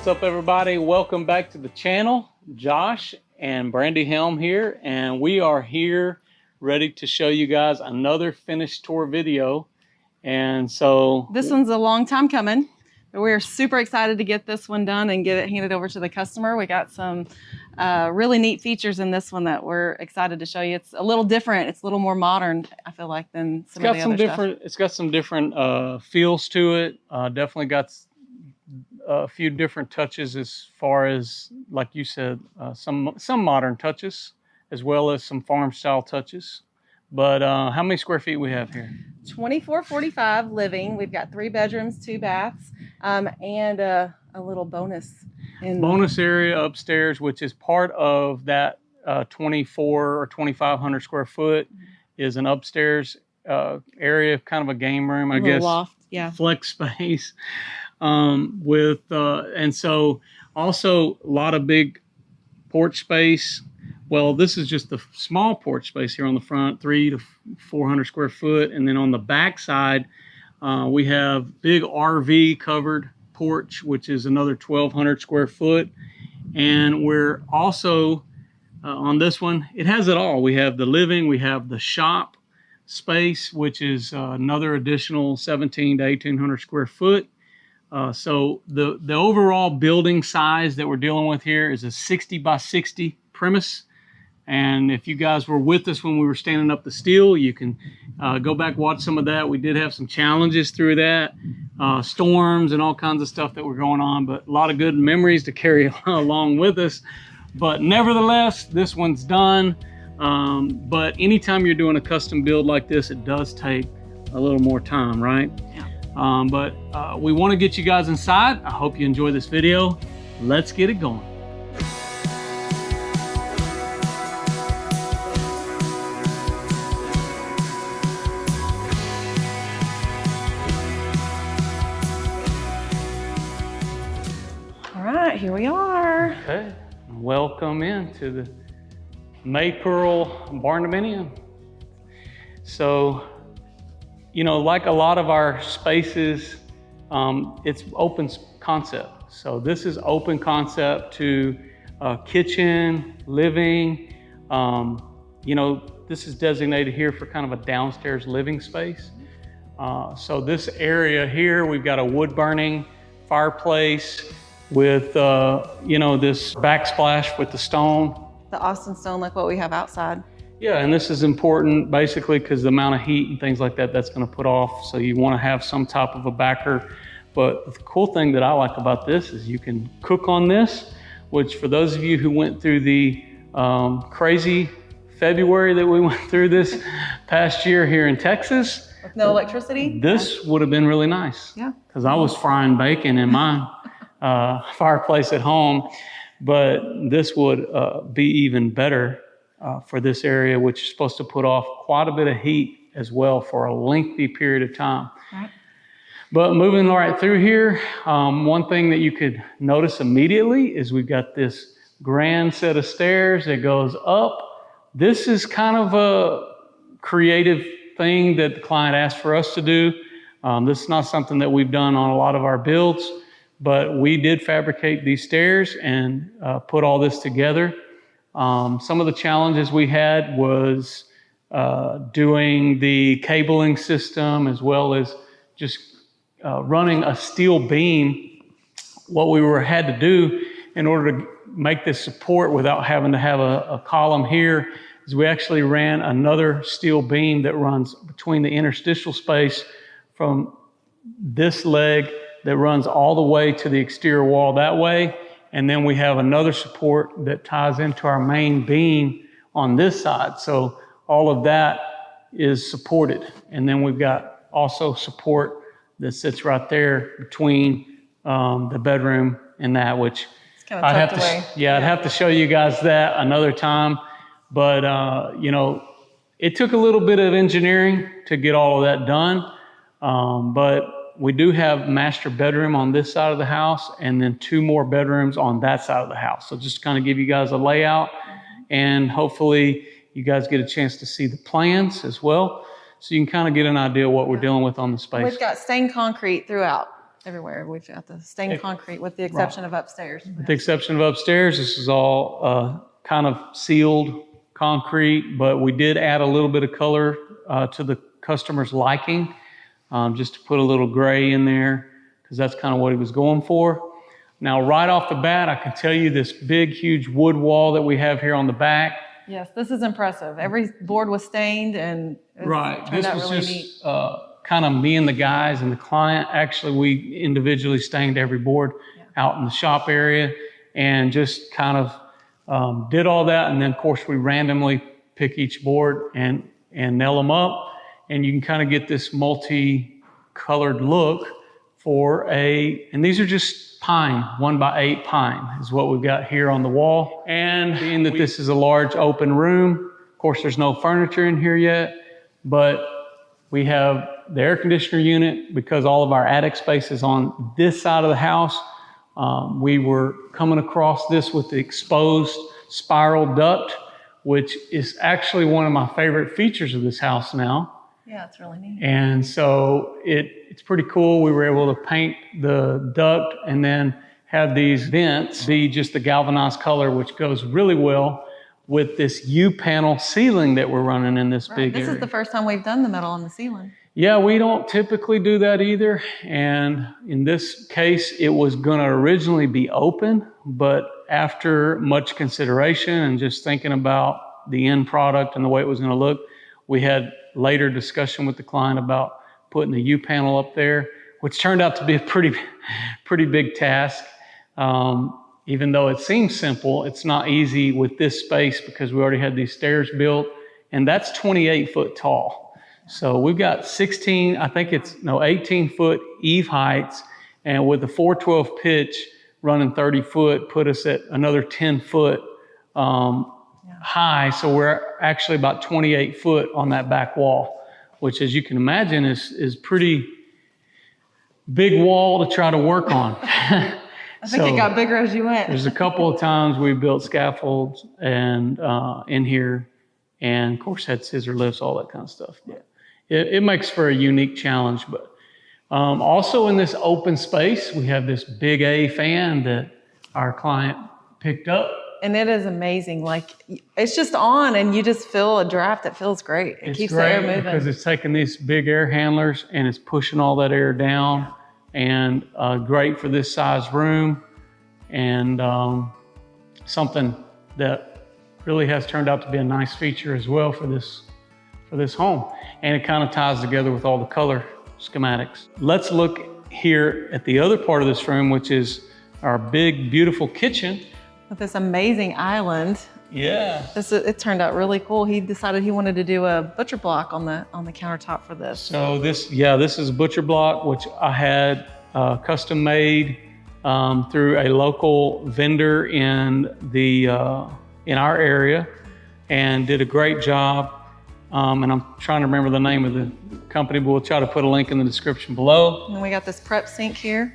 What's up, everybody? Welcome back to the channel. Josh and Brandy Helm here, and we are here ready to show you guys another finished tour video. And so this one's a long time coming, but we're super excited to get this one done and get it handed over to the customer. We got some really neat features in this one that we're excited to show you. It's a little different. It's a little more modern, I feel like, than some of the other stuff. It's got some different feels to it. Definitely got a few different touches as far as, like you said, some modern touches as well as some farm style touches. But how many square feet we have here? 2445 living. We've got 3 bedrooms, 2 baths, and a little bonus area upstairs, which is part of that 24 or 2,500 square foot, is an upstairs area, kind of a game room, I guess. Loft, yeah. Flex space. And so also a lot of big porch space. Well, this is just the small porch space here on the front, 300 to 400 square foot. And then on the back side, we have big RV covered porch, which is another 1,200 square foot. And we're also on this one, it has it all. We have the living, we have the shop space, which is another additional 1,700 to 1,800 square foot. So the overall building size that we're dealing with here is a 60 by 60 premise. And if you guys were with us when we were standing up the steel, you can go back, watch some of that. We did have some challenges through that, storms and all kinds of stuff that were going on, but a lot of good memories to carry along with us. But nevertheless, this one's done. But anytime you're doing a custom build like this, it does take a little more time, right? Yeah. But we want to get you guys inside. I hope you enjoy this video. Let's get it going. All right, here we are. Okay, welcome into the Maypearl Barndominium. So, you know, like a lot of our spaces, it's open concept. So this is open concept to kitchen, living. You know, this is designated here for kind of a downstairs living space. So this area here, we've got a wood burning fireplace with, you know, this backsplash with the stone. The Austin stone, like what we have outside. Yeah, and this is important basically because the amount of heat and things like that, that's going to put off. So you want to have some type of a backer. But the cool thing that I like about this is you can cook on this, which for those of you who went through the crazy February that we went through this past year here in Texas. With no electricity? This would have been really nice. Yeah. Because I was frying bacon in my fireplace at home. But this would be even better for this area, which is supposed to put off quite a bit of heat as well for a lengthy period of time. Right. But moving right through here, one thing that you could notice immediately is we've got this grand set of stairs that goes up. This is kind of a creative thing that the client asked for us to do. This is not something that we've done on a lot of our builds, but we did fabricate these stairs and put all this together. Some of the challenges we had was doing the cabling system as well as just running a steel beam. What we had to do in order to make this support without having to have a column here is we actually ran another steel beam that runs between the interstitial space from this leg that runs all the way to the exterior wall that way. And then we have another support that ties into our main beam on this side. So all of that is supported. And then we've got also support that sits right there between the bedroom and that, which I'd have to show you guys that another time. But, you know, it took a little bit of engineering to get all of that done. But we do have master bedroom on this side of the house and then 2 more bedrooms on that side of the house. So just kind of give you guys a layout, and hopefully you guys get a chance to see the plans as well. So you can kind of get an idea of what we're dealing with on the space. We've got stained concrete throughout. everywhere. We've got the stained concrete with the exception of upstairs. With the exception of upstairs, this is all kind of sealed concrete, but we did add a little bit of color to the customer's liking, just to put a little gray in there, because that's kind of what he was going for. Now, right off the bat, I can tell you this big, huge wood wall that we have here on the back. Yes, this is impressive. Every board was stained, and This was really just kind of me and the guys and the client. Actually, we individually stained every board out in the shop area and just kind of did all that. And then, of course, we randomly pick each board and nail them up. And you can kind of get this multi-colored look for and these are just pine, 1x8 pine is what we've got here on the wall. And being that this is a large open room, of course, there's no furniture in here yet, but we have the air conditioner unit because all of our attic space is on this side of the house. We were coming across this with the exposed spiral duct, which is actually one of my favorite features of this house now. Yeah, it's really neat. And so it's pretty cool. We were able to paint the duct and then have these vents be just the galvanized color, which goes really well with this U-panel ceiling that we're running in this big area. This is the first time we've done the metal on the ceiling. Yeah, we don't typically do that either. And in this case, it was going to originally be open, but after much consideration and just thinking about the end product and the way it was going to look, we had later discussion with the client about putting the U-panel up there, which turned out to be a pretty big task. Even though it seems simple, it's not easy with this space because we already had these stairs built, and that's 28 foot tall. So we've got 18 foot eave heights, and with the 412 pitch running 30 foot put us at another 10 foot high. So we're actually about 28 foot on that back wall, which, as you can imagine, is pretty big wall to try to work on. I think it got bigger as you went. There's a couple of times we built scaffolds and in here, and of course had scissor lifts, all that kind of stuff. But it makes for a unique challenge. But also in this open space, we have this big A fan that our client picked up. And it is amazing. Like, it's just on and you just feel a draft that feels great. It keeps the air moving. Because it's taking these big air handlers and it's pushing all that air down. And great for this size room, and something that really has turned out to be a nice feature as well for this home. And it kind of ties together with all the color schematics. Let's look here at the other part of this room, which is our big, beautiful kitchen. With this amazing island. Yeah. It turned out really cool. He decided he wanted to do a butcher block on the countertop for this. So this is a butcher block, which I had custom made through a local vendor in our area, and did a great job. And I'm trying to remember the name of the company, but we'll try to put a link in the description below. And we got this prep sink here.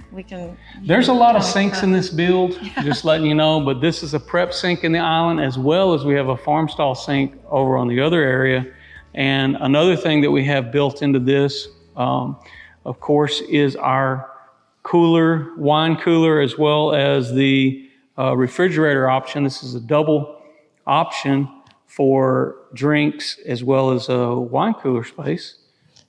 There's a lot of sinks in this build, just letting you know, but this is a prep sink in the island, as well as we have a farm stall sink over on the other area. And another thing that we have built into this, of course, is our wine cooler, as well as the refrigerator option. This is a double option for drinks as well as a wine cooler space,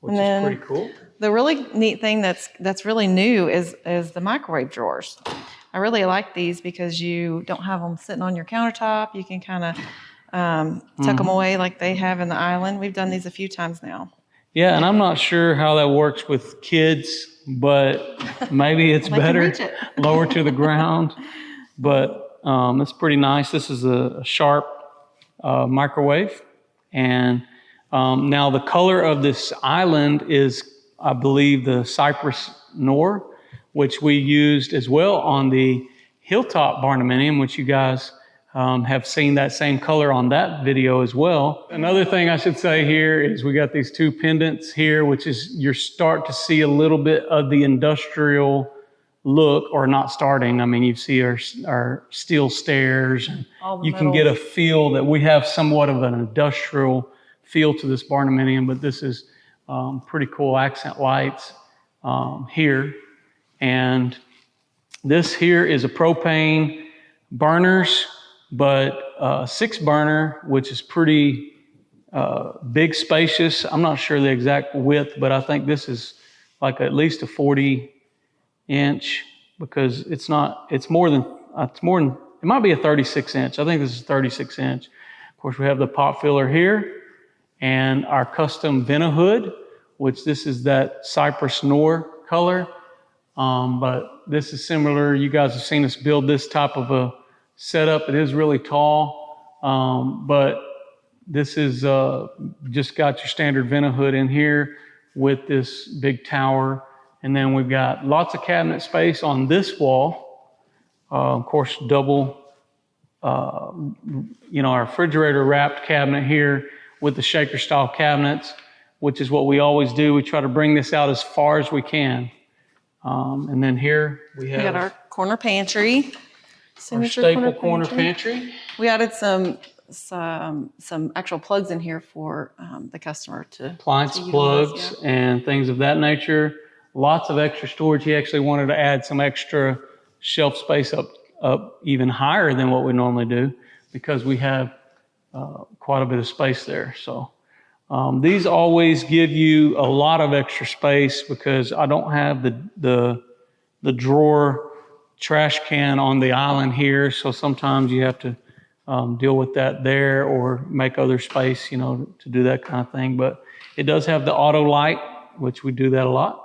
which is pretty cool. The really neat thing that's really new is the microwave drawers. I really like these because you don't have them sitting on your countertop. You can kind of tuck them away like they have in the island. We've done these a few times now. Yeah, and I'm not sure how that works with kids, but maybe it's better lower to the ground. But it's pretty nice. This is a Sharp microwave. And now the color of this island is, I believe, the Cypress Noir, which we used as well on the Hilltop Barndominium, which you guys have seen that same color on that video as well. Another thing I should say here is we got these two pendants here, which is you start to see a little bit of the industrial look, or not starting. I mean, you see our steel stairs. And you can get a feel that we have somewhat of an industrial feel to this Barndominium, but this is pretty cool accent lights here. And this here is a propane burners, but 6 burner, which is pretty big, spacious. I'm not sure the exact width, but I think this is like at least a 40-inch, because it might be a 36-inch. I think this is 36-inch. Of course, we have the pot filler here and our custom Vent-A-Hood, which this is that Cypress Noir color. But this is similar. You guys have seen us build this type of a setup. It is really tall, but this is just got your standard Vent-A-Hood in here with this big tower. And then we've got lots of cabinet space on this wall. Of course, double, our refrigerator wrapped cabinet here with the shaker style cabinets, which is what we always do. We try to bring this out as far as we can. And then here we got our corner pantry. Our staple corner pantry. We added some actual plugs in here for the customer to appliance plugs and things of that nature. Lots of extra storage. He actually wanted to add some extra shelf space up even higher than what we normally do, because we have quite a bit of space there. So these always give you a lot of extra space, because I don't have the drawer trash can on the island here. So sometimes you have to deal with that there, or make other space, to do that kind of thing. But it does have the auto light, which we do that a lot.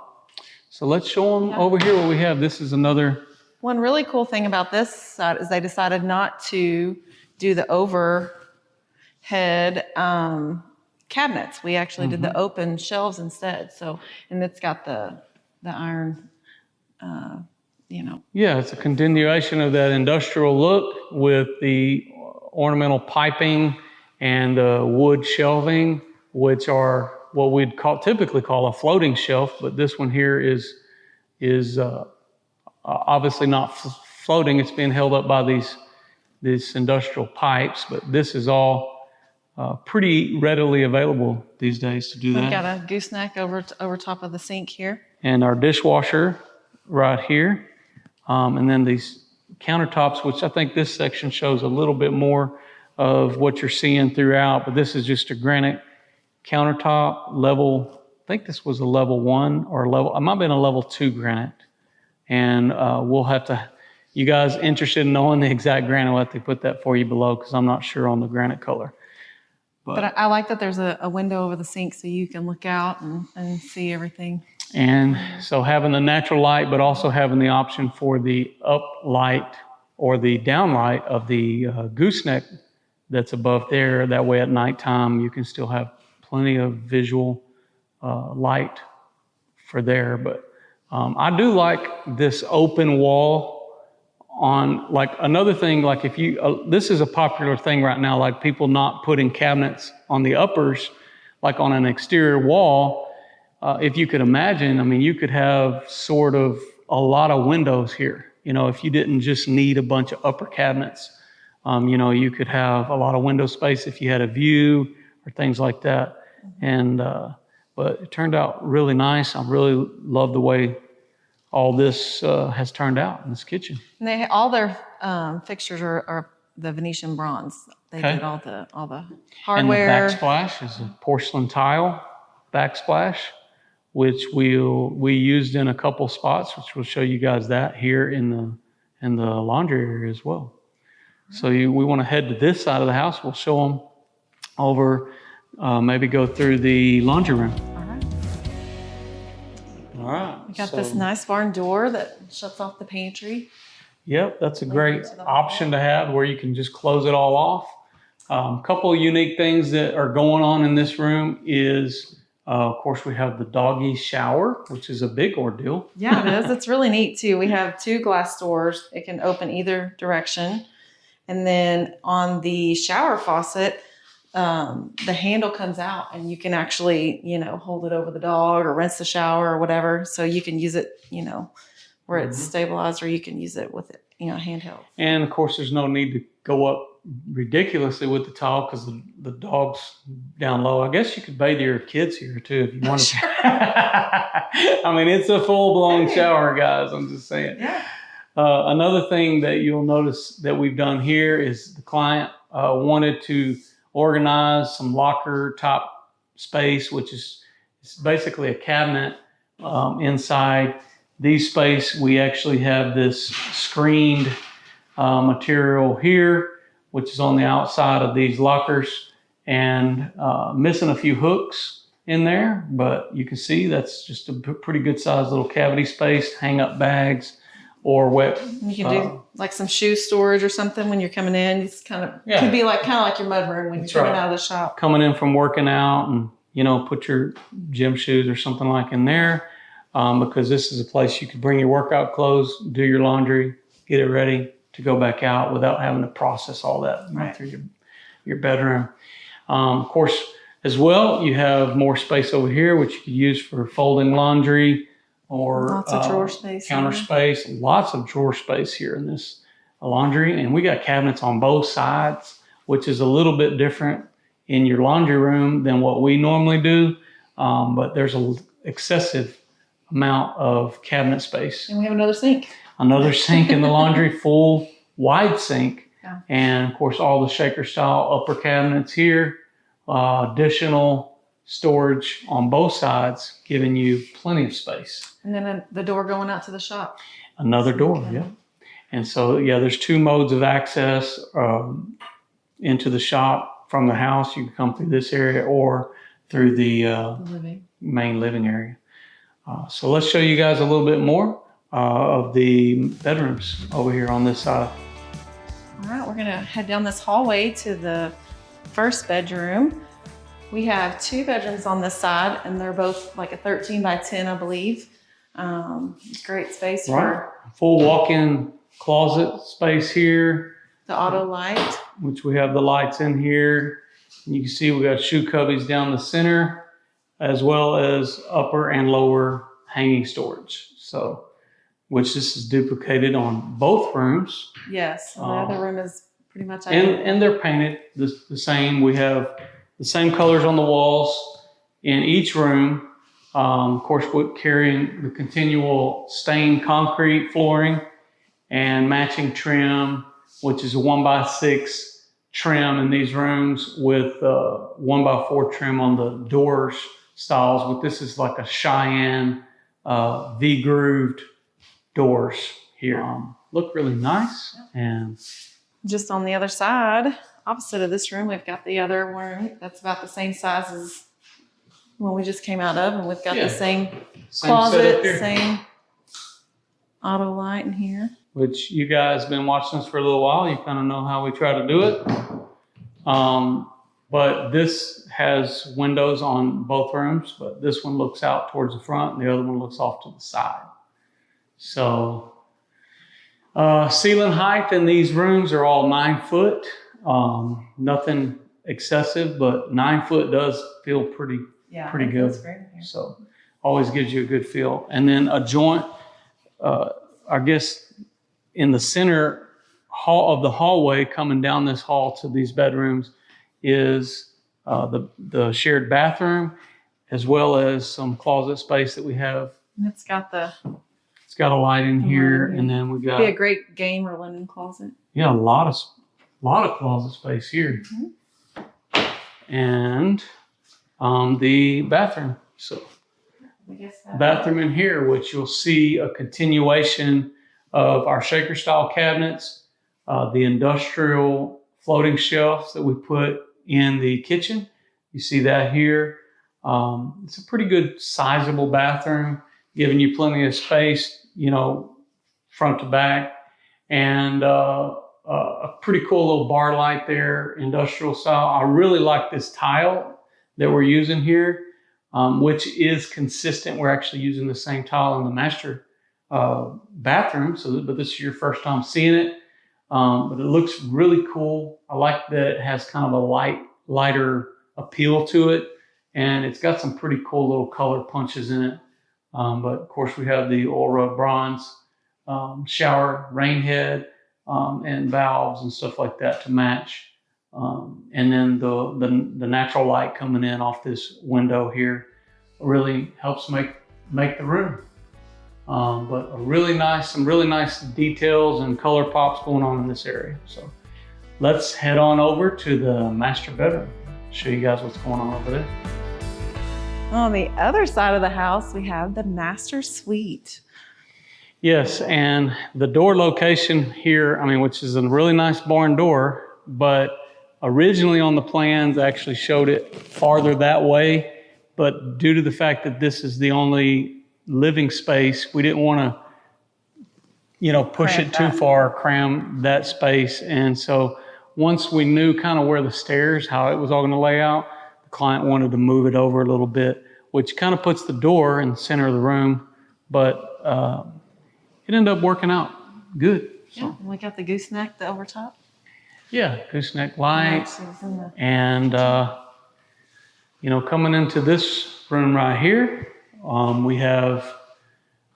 So let's show them over here what we have. This is another. One really cool thing about this side is they decided not to do the overhead cabinets. We actually did the open shelves instead. So, and it's got the iron, Yeah, it's a continuation of that industrial look with the ornamental piping and wood shelving, which are what we'd typically call a floating shelf. But this one here is obviously not floating. It's being held up by these industrial pipes. But this is all pretty readily available these days to do that. We've got a gooseneck over top of the sink here. And our dishwasher right here. And then these countertops, which I think this section shows a little bit more of what you're seeing throughout. But this is just a granite countertop level. I think this was a level 1 or it might have been a level 2 granite. And we'll have to, you guys interested in knowing the exact granite, we'll have to put that for you below, because I'm not sure on the granite color. But I like that there's a window over the sink so you can look out and see everything. And so having the natural light, but also having the option for the up light or the down light of the gooseneck that's above there. That way at nighttime you can still have plenty of visual light for there. But I do like this open wall on, like, another thing, like if you, this is a popular thing right now, like people not putting cabinets on the uppers, like on an exterior wall. If you could imagine, I mean, you could have sort of a lot of windows here. If you didn't just need a bunch of upper cabinets, you could have a lot of window space if you had a view or things like that. And, but it turned out really nice. I really love the way all this has turned out in this kitchen. And all their fixtures are the Venetian bronze. They did all the hardware. And the backsplash is a porcelain tile backsplash, which we used in a couple spots, which we'll show you guys that here in the laundry area as well. So we want to head to this side of the house. We'll show them over, maybe go through the laundry room. All right. We got this nice barn door that shuts off the pantry. Yep, that's a great option to have, where you can just close it all off. A couple of unique things that are going on in this room is, of course, we have the doggy shower, which is a big ordeal. Yeah, it is. It's really neat too. We have 2 glass doors. It can open either direction. And then on the shower faucet, the handle comes out and you can actually, hold it over the dog or rinse the shower or whatever. So you can use it, where it's stabilized, or you can use it with it, handheld. And of course, there's no need to go up ridiculously with the tile because the dog's down low. I guess you could bathe your kids here too if you wanted to. I mean, it's a full-blown shower, guys. I'm just saying. Yeah. Another thing that you'll notice that we've done here is the client wanted to organize some locker top space, which is it's basically a cabinet inside. These space, we actually have this screened material here, which is on the outside of these lockers, and missing a few hooks in there, but you can see that's just a pretty good sized little cavity space, hang up bags or wet. You can do like some shoe storage or something when you're coming in. It's kind of could be like kind of like your mudroom when you're coming out of the shop. Coming in from working out, and put your gym shoes or something like in there, because this is a place you could bring your workout clothes, do your laundry, get it ready to go back out without having to process all that through your bedroom. Of course, as well, you have more space over here, which you could use for folding laundry or lots of drawer space, counter space. Lots of drawer space here in this laundry. And we got cabinets on both sides, which is a little bit different in your laundry room than what we normally do. But there's an excessive amount of cabinet space. And we have another sink. Another sink in the laundry, full wide sink. Yeah. And of course, all the shaker style upper cabinets here. Additional storage on both sides, giving you plenty of space. And then the door going out to the shop. Another door, yeah. And so, there's two modes of access into the shop from the house. You can come through this area or through the main living area. So let's show you guys a little bit more of the bedrooms over here on this side. All right, we're gonna head down this hallway to the first bedroom. We have two bedrooms on this side, and they're both like a 13 by 10, I believe. Great space for full walk-in closet space here. The auto light, which we have the lights in here. And you can see we got shoe cubbies down the center, as well as upper and lower hanging storage. So, which this is duplicated on both rooms. Yes, the other room is pretty much identical. And they're painted the same. We have the same colors on the walls in each room. Of course, we're carrying the continual stained concrete flooring and matching trim, which is a 1x6 trim in these rooms with 1x4 trim on the doors styles. But this is like a Cheyenne V-grooved doors here. Look really nice. And just on the other side, opposite of this room, we've got the other room that's about the same size as one we just came out of, and we've got the same closet, same auto light in here. Which you guys been watching us for a little while. You kind of know how we try to do it. But this has windows on both rooms, but this one looks out towards the front and the other one looks off to the side. So ceiling height in these rooms are all 9 foot. Nothing excessive, but 9 foot does feel pretty good. So always gives you a good feel. And then a joint, I guess in the center hall of the hallway coming down this hall to these bedrooms is the shared bathroom, as well as some closet space that we have. And it's got a light in here, and then we got be a great game or linen closet. Yeah, a lot of closet space here, and the bathroom. So bathroom in here, which you'll see a continuation of our shaker style cabinets, the industrial floating shelves that we put in the kitchen. You see that here. It's a pretty good sizable bathroom, giving you plenty of space, front to back, and a pretty cool little bar light there, industrial style. I really like this tile that we're using here, which is consistent. We're actually using the same tile in the master bathroom, but this is your first time seeing it. But it looks really cool. I like that it has kind of a lighter appeal to it, and it's got some pretty cool little color punches in it. But of course, we have the oil rub bronze shower rain head, and valves and stuff like that to match. And then the natural light coming in off this window here really helps make the room. But some really nice details and color pops going on in this area. So let's head on over to the master bedroom. Show you guys what's going on over there. On the other side of the house, we have the master suite. Yes, and the door location here, which is a really nice barn door, but originally on the plans actually showed it farther that way. But due to the fact that this is the only living space, we didn't want to, push it too far, cram that space. And so once we knew kind of where the stairs, how it was all going to lay out, the client wanted to move it over a little bit, which kind of puts the door in the center of the room. But it ended up working out good. So. Yeah, and we got the gooseneck over top. Yeah, gooseneck light. And, coming into this room right here, we have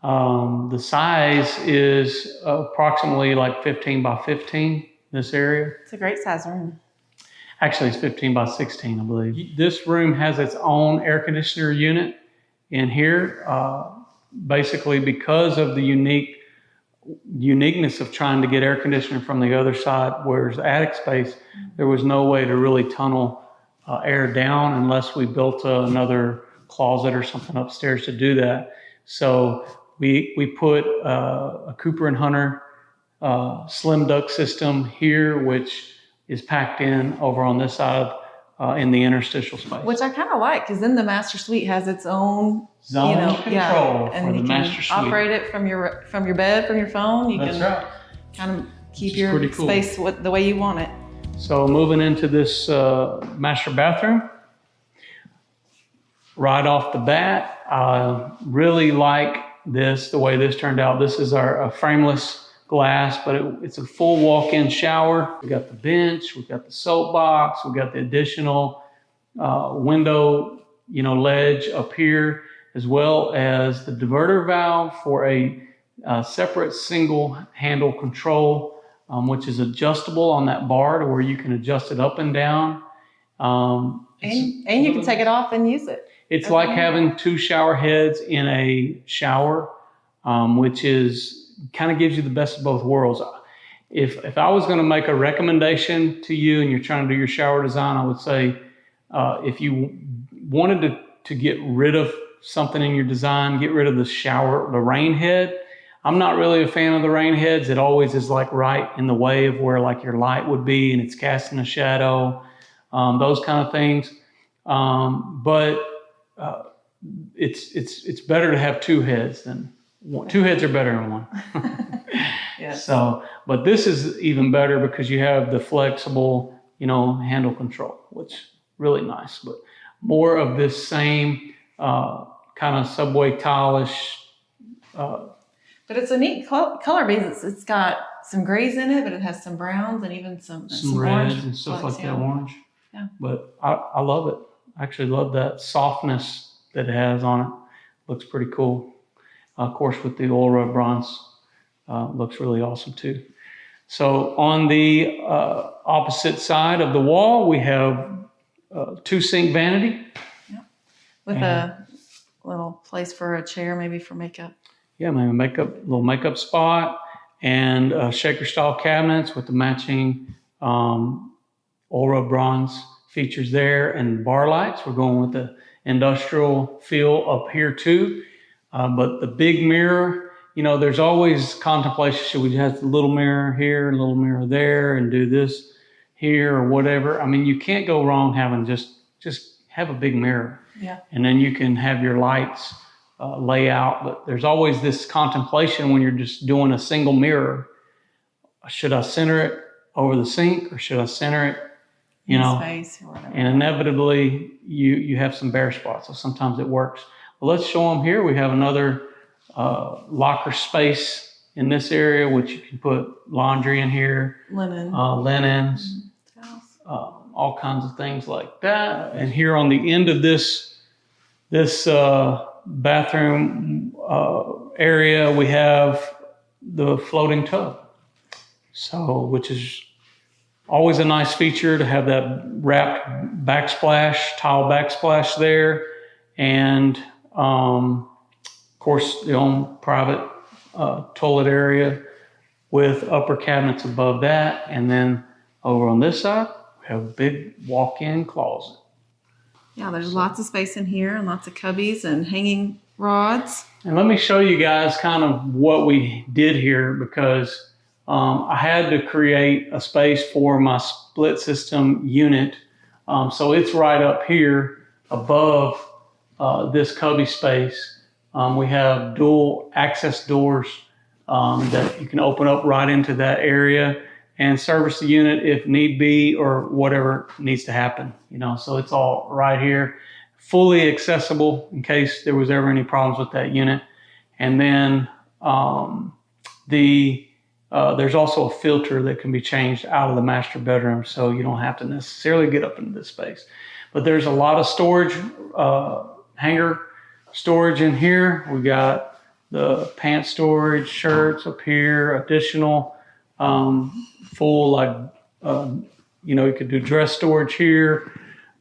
the size is approximately like 15 by 15, this area. It's a great size room. Actually, it's 15 by 16, I believe. This room has its own air conditioner unit in here, basically because of the uniqueness of trying to get air conditioning from the other side, whereas the attic space, there was no way to really tunnel air down unless we built another closet or something upstairs to do that. So we put a Cooper and Hunter slim duct system here, which is packed in over on this side in the interstitial space. Which I kind of like, because then the master suite has its own zone control for the master suite. Operate it from your bed, from your phone. You That's can right. kind of keep your space the way you want it. So moving into this master bathroom, right off the bat, I really like the way this turned out. This is our frameless glass, but it's a full walk-in shower. We got the bench, we got the soapbox, we got the additional window, ledge up here, as well as the diverter valve for a separate single handle control, which is adjustable on that bar to where you can adjust it up and down. And you can take it off and use it. It's like having two shower heads in a shower, which is kind of gives you the best of both worlds. If I was going to make a recommendation to you and you're trying to do your shower design, I would say if you wanted to get rid of something in your design, get rid of the rain head. I'm not really a fan of the rain heads. It always is like right in the way of where like your light would be and it's casting a shadow, those kind of things. But it's better to have two heads than one. Two heads are better than one. Yes. So, but this is even better because you have the flexible, handle control, which is really nice. But more of this same kind of subway tile-ish. But it's a neat color because it's got some grays in it, but it has some browns and even some reds orange and stuff flecks, like that, orange. Yeah. But I love it. I actually love that softness that it has on it. Looks pretty cool. Of course, with the oil rub bronze, looks really awesome too. So on the opposite side of the wall, we have two sink vanity. Yeah. With a little place for a chair, maybe for makeup. Yeah, maybe little makeup spot, and shaker style cabinets with the matching oil rub bronze features there, and bar lights. We're going with the industrial feel up here too. But the big mirror, there's always contemplation. Should we have a little mirror here, a little mirror there, and do this here or whatever? You can't go wrong having just have a big mirror. Yeah. And then you can have your lights lay out. But there's always this contemplation when you're just doing a single mirror. Should I center it over the sink or should I center it, space or whatever. And inevitably you have some bare spots. So sometimes it works. Well, let's show them here. We have another locker space in this area, which you can put laundry in here, linens, all kinds of things like that. And here on the end of this bathroom area, we have the floating tub. So, which is always a nice feature to have that wrapped backsplash, tile backsplash there. And of course, the own private toilet area with upper cabinets above that. And then over on this side, we have a big walk-in closet. Yeah, there's lots of space in here and lots of cubbies and hanging rods. And let me show you guys kind of what we did here, because I had to create a space for my split system unit. So it's right up here above this cubby space. We have dual access doors that you can open up right into that area and service the unit if need be, or whatever needs to happen. So it's all right here, fully accessible in case there was ever any problems with that unit. And then there's also a filter that can be changed out of the master bedroom, so you don't have to necessarily get up into this space. But there's a lot of storage, hanger storage in here. We got the pants storage, shirts up here, additional full, you could do dress storage here,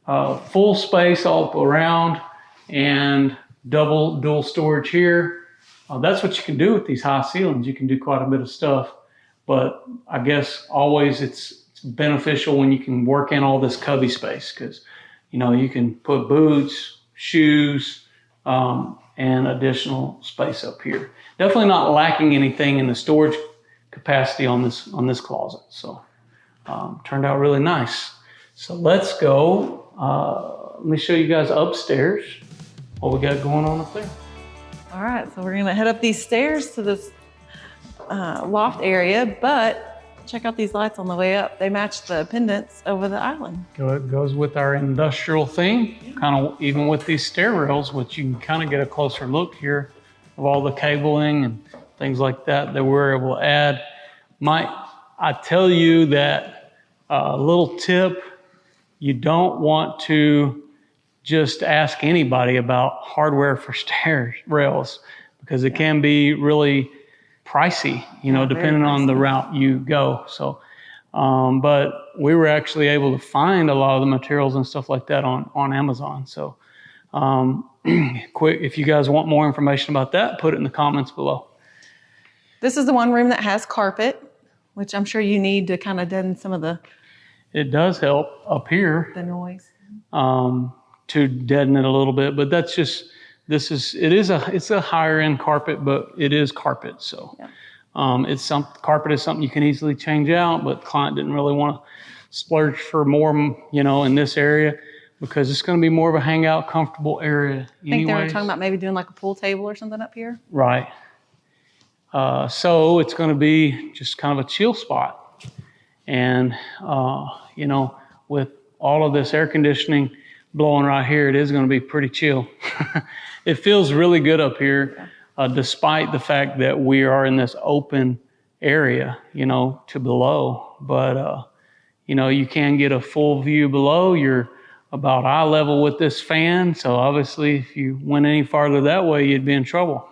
full space all up around, and dual storage here. That's what you can do with these high ceilings. You can do quite a bit of stuff, but I guess always it's beneficial when you can work in all this cubby space, because you can put boots, shoes, and additional space up here. Definitely not lacking anything in the storage capacity on this closet. So turned out really nice. So let's go. Let me show you guys upstairs what we got going on up there. All right, so we're gonna head up these stairs to this loft area, but check out these lights on the way up. They match the pendants over the island. It goes with our industrial theme, kind of even with these stair rails, which you can kind of get a closer look here of all the cabling and things like that we're able to add. I tell you that a little tip, you don't want to just ask anybody about hardware for stair rails, because it can be really pricey, depending on the route you go. So, but we were actually able to find a lot of the materials and stuff like that on Amazon. So, quick, if you guys want more information about that, put it in the comments below. This is the one room that has carpet, which I'm sure you need to kind of deaden some of the... It does help up here. The noise. To deaden it a little bit, but that's just, it's a higher end carpet, but it is carpet. So yeah. Carpet is something you can easily change out, but the client didn't really want to splurge for more, in this area, because it's going to be more of a hangout, comfortable area. I think they were talking about maybe doing like a pool table or something up here. Right. So it's going to be just kind of a chill spot. And, with all of this air conditioning blowing right here, it is going to be pretty chill. It feels really good up here, despite the fact that we are in this open area, to below. But, you can get a full view below. You're about eye level with this fan. So obviously, if you went any farther that way, you'd be in trouble.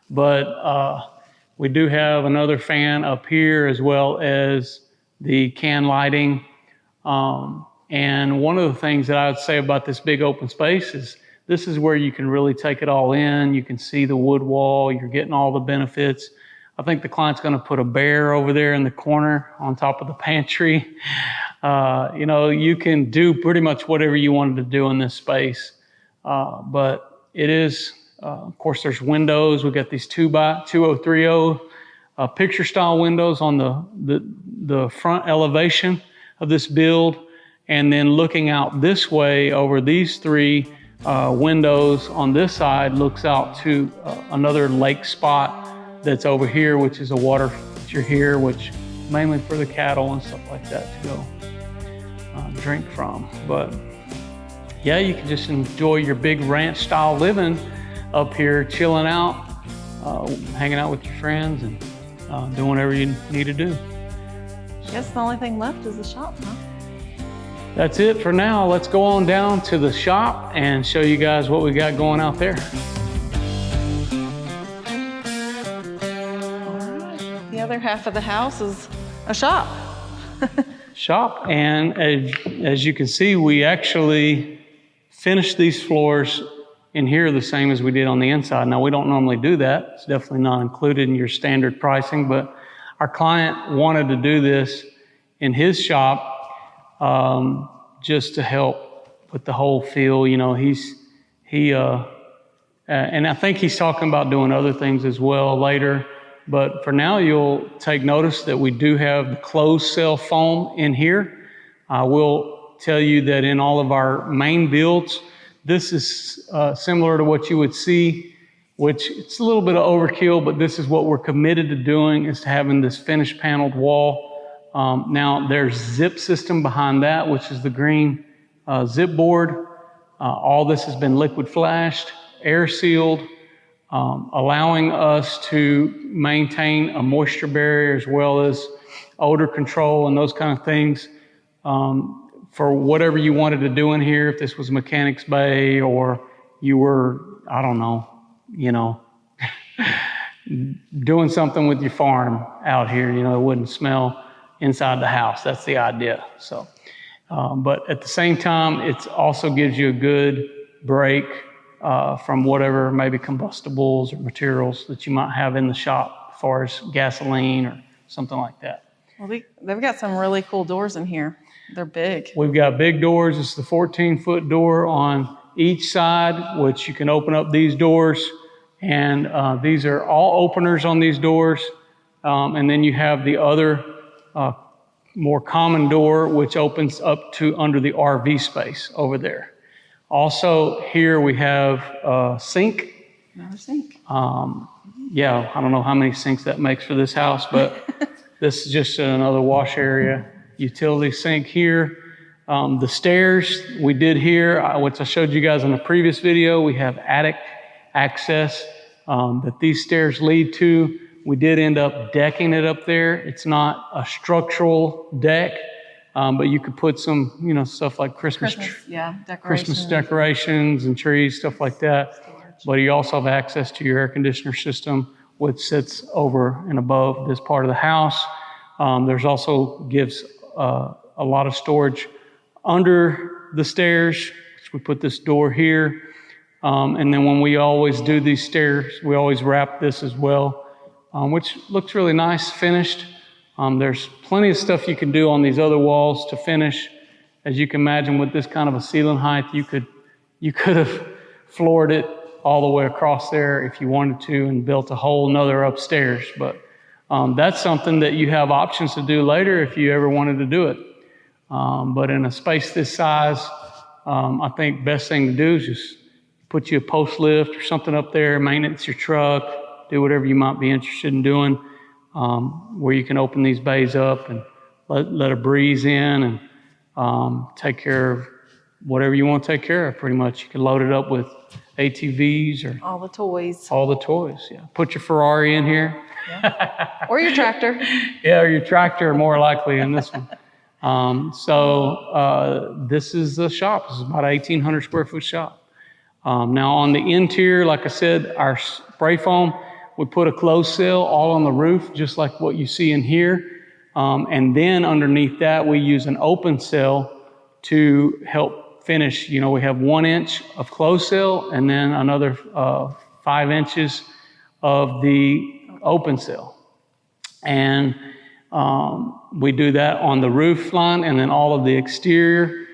But we do have another fan up here, as well as the can lighting. And one of the things that I would say about this big open space is this is where you can really take it all in. You can see the wood wall. You're getting all the benefits. I think the client's going to put a bear over there in the corner on top of the pantry. You can do pretty much whatever you wanted to do in this space. But it is, of course, there's windows. We've got these 2030 picture style windows on the front elevation of this build. And then looking out this way over these three windows on this side looks out to another lake spot that's over here, which is a water feature here, which mainly for the cattle and stuff like that to go drink from. But yeah, you can just enjoy your big ranch style living up here, chilling out, hanging out with your friends, and doing whatever you need to do. I guess the only thing left is the shop, huh? That's it for now. Let's go on down to the shop and show you guys what we got going out there. All right. The other half of the house is a shop. Shop. And as you can see, we actually finished these floors in here the same as we did on the inside. Now, we don't normally do that. It's definitely not included in your standard pricing, but our client wanted to do this in his shop just to help with the whole feel. You know, and I think he's talking about doing other things as well later. But for now, you'll take notice that we do have the closed cell foam in here. I will tell you that in all of our main builds, this is similar to what you would see, which it's a little bit of overkill, but this is what we're committed to doing, is to having this finished paneled wall. Now there's zip system behind that, which is the green zip board. All this has been liquid flashed, air sealed, allowing us to maintain a moisture barrier as well as odor control and those kind of things. For whatever you wanted to do in here, if this was a mechanic's bay or you were, I don't know, you know, doing something with your farm out here, you know, it wouldn't smell inside the house. That's the idea. So, but at the same time, it also gives you a good break from whatever maybe combustibles or materials that you might have in the shop, as far as gasoline or something like that. Well, they've got some really cool doors in here. They're big. We've got big doors. It's the 14-foot door on each side, which you can open up these doors. And these are all openers on these doors. And then you have the other more common door, which opens up to under the RV space over there. Also, here we have a sink. Another sink. Yeah, I don't know how many sinks that makes for this house, but this is just another wash area. Utility sink here. The stairs we did here, which I showed you guys in the previous video, we have attic access that these stairs lead to. We did end up decking it up there. It's not a structural deck, but you could put some, you know, stuff like Christmas decorations and trees, stuff like that. But you also have access to your air conditioner system, which sits over and above this part of the house. There's also gives a lot of storage under the stairs, which we put this door here. And then when we always do these stairs, we always wrap this as well, which looks really nice finished. There's plenty of stuff you can do on these other walls to finish. As you can imagine, with this kind of a ceiling height, you could have floored it all the way across there if you wanted to and built a whole nother upstairs. But that's something that you have options to do later if you ever wanted to do it. But in a space this size, I think best thing to do is just put you a post lift or something up there, maintenance your truck, do whatever you might be interested in doing, where you can open these bays up and let a breeze in and take care of whatever you want to take care of, pretty much. You can load it up with ATVs or all the toys. All the toys, yeah. Put your Ferrari in here. Yeah. Or your tractor. Yeah, or your tractor, more likely in this one. This is the shop. This is about an 1,800 square foot shop. Now on the interior, like I said, our spray foam, we put a closed cell all on the roof, just like what you see in here. And then underneath that, we use an open cell to help finish. You know, we have 1 inch of closed cell and then another 5 inches of the open cell. And we do that on the roof line, and then all of the exterior,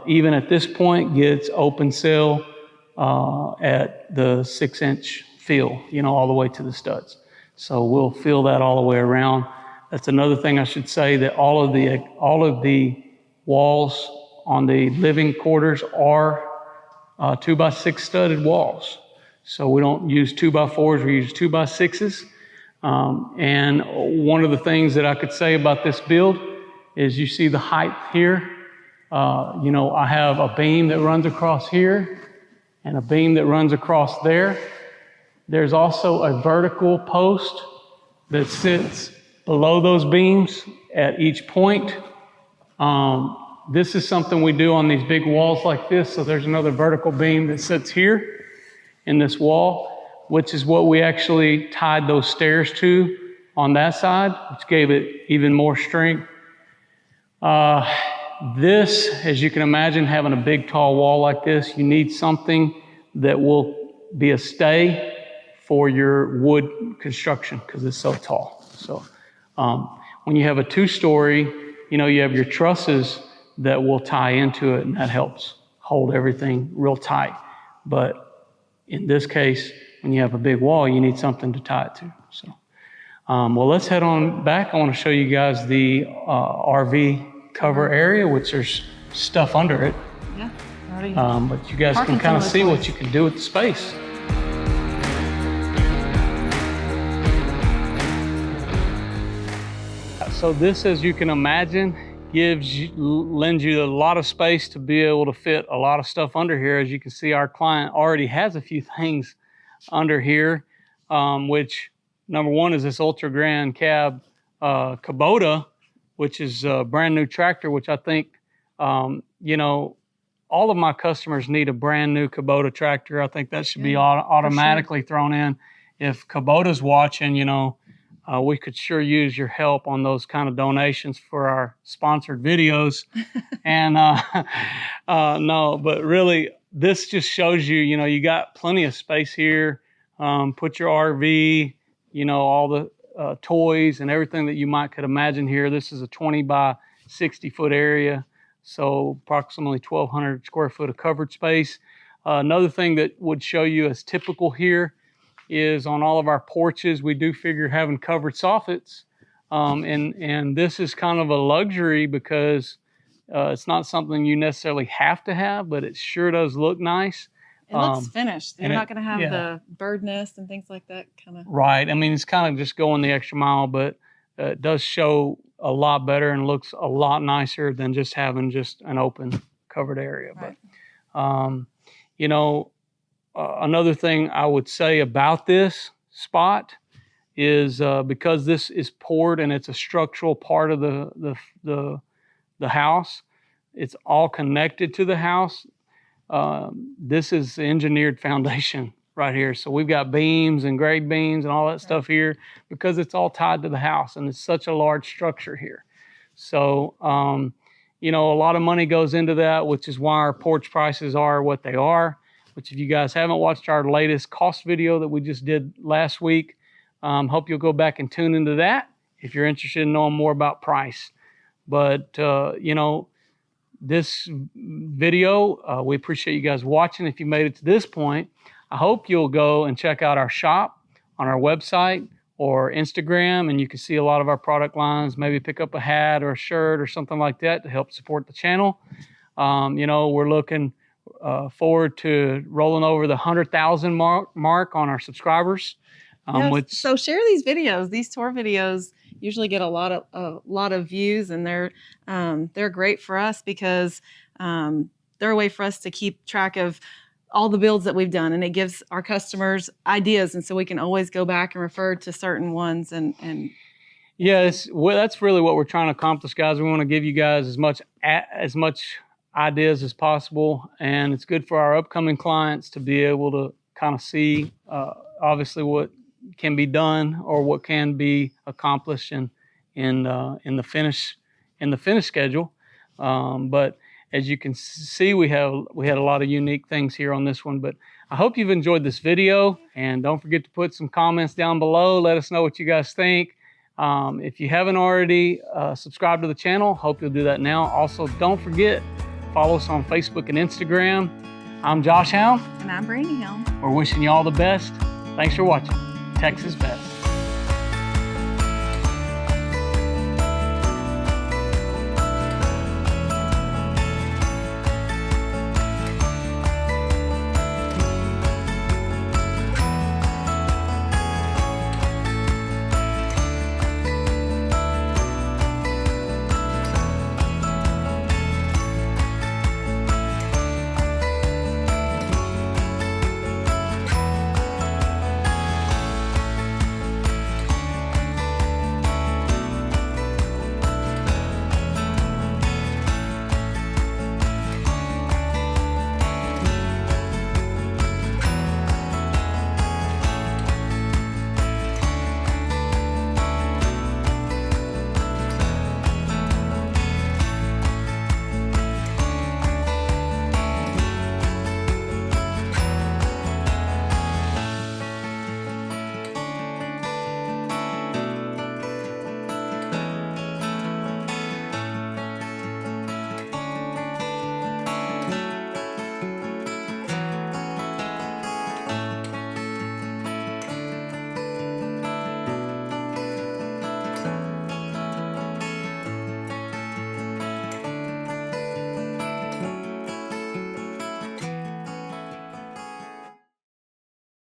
even at this point, gets open cell at the 6-inch fill, you know, all the way to the studs. So we'll fill that all the way around. That's another thing I should say, that all of the walls on the living quarters are 2x6 studded walls. So we don't use 2x4s, we use 2x6s. And one of the things that I could say about this build is you see the height here. You know, I have a beam that runs across here and a beam that runs across there. There's also a vertical post that sits below those beams at each point. This is something we do on these big walls like this. So there's another vertical beam that sits here in this wall, which is what we actually tied those stairs to. on that side, which gave it even more strength. This, as you can imagine, having a big tall wall like this, you need something that will be a stay for your wood construction because it's so tall. So when you have a 2-story, you have your trusses that will tie into it, and that helps hold everything real tight. But in this case, when you have a big wall, you need something to tie it to. So, well, let's head on back. I want to show you guys the RV cover area, which there's stuff under it. Yeah. But you guys can kind of see what you can do with the space. So this, as you can imagine, lends you a lot of space to be able to fit a lot of stuff under here. As you can see, our client already has a few things under here, which number one is this Ultra Grand Cab Kubota, which is a brand new tractor, which I think, all of my customers need a brand new Kubota tractor. I think that should be automatically thrown in. If Kubota's watching, we could sure use your help on those kind of donations for our sponsored videos. And no, but really, this just shows you, you got plenty of space here. Put your RV, all the toys and everything that you could imagine here. This is a 20 by 60 foot area, so approximately 1,200 square foot of covered space. Another thing that would show you as typical here is on all of our porches, we do figure having covered soffits. And this is kind of a luxury because it's not something you necessarily have to have, but it sure does look nice. It looks finished. You're not going to have the bird nest and things like that kind of. Right. I mean, it's kind of just going the extra mile, but it does show a lot better and looks a lot nicer than just having just an open covered area. Right. But, another thing I would say about this spot is because this is poured and it's a structural part of the house, it's all connected to the house. This is the engineered foundation right here. So we've got beams and grade beams and all that stuff here because it's all tied to the house and it's such a large structure here. So, a lot of money goes into that, which is why our porch prices are what they are. Which if you guys haven't watched our latest cost video that we just did last week, hope you'll go back and tune into that if you're interested in knowing more about price. But, this video, we appreciate you guys watching. If you made it to this point, I hope you'll go and check out our shop on our website or Instagram, and you can see a lot of our product lines, maybe pick up a hat or a shirt or something like that to help support the channel. We're looking forward to rolling over the 100,000 mark on our subscribers. So share these videos. These tour videos usually get a lot of views, and they're great for us because they're a way for us to keep track of all the builds that we've done, and it gives our customers ideas, and so we can always go back and refer to certain ones. And that's really what we're trying to accomplish, guys. We want to give you guys as much ideas as possible, and it's good for our upcoming clients to be able to kind of see obviously what can be done or what can be accomplished in the finish schedule. But as you can see, we had a lot of unique things here on this one. But I hope you've enjoyed this video, and don't forget to put some comments down below. Let us know what you guys think. If you haven't already subscribed to the channel, hope you'll do that now. Also, don't forget, follow us on Facebook and Instagram. I'm Josh Helm. And I'm Brandy Helm. We're wishing you all the best. Thanks for watching. Texas Best.